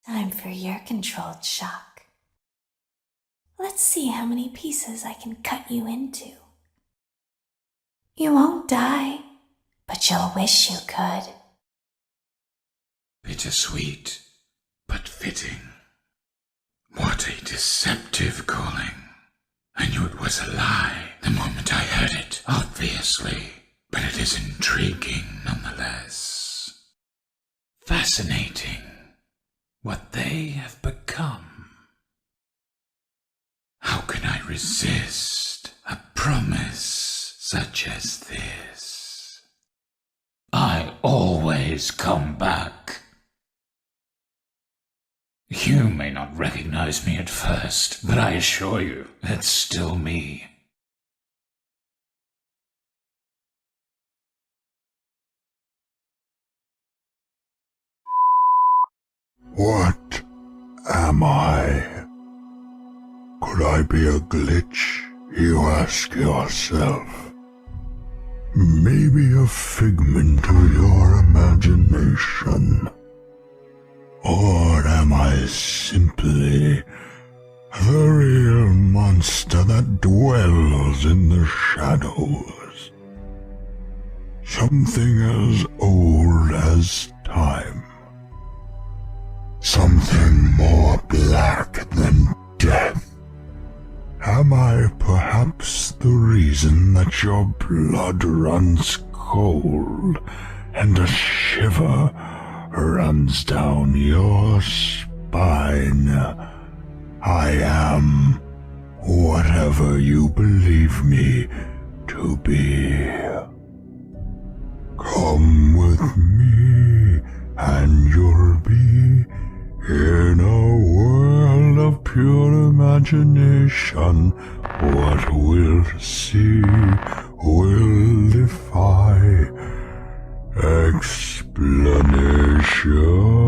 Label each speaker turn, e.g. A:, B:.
A: Time for your controlled shock. Let's see how many pieces I can cut you into. You won't die, but you'll wish you could.
B: Bittersweet, but fitting. What a deceptive calling. I knew it was a lie the moment I heard it, obviously, but it is intriguing nonetheless. Fascinating what they have become. How can I resist a promise such as this? I always come back. You may not recognize me at first, but I assure you, it's still me.
C: What am I? Could I be a glitch, you ask yourself? Maybe a figment of your imagination? Or am I simply the real monster that dwells in the shadows? Something as old as time. Something more black than death. Am I perhaps the reason that your blood runs cold and a shiver runs down your spine? I am whatever you believe me to be. Come with me and you'll be in a world of pure imagination. What we'll see will defy explanation.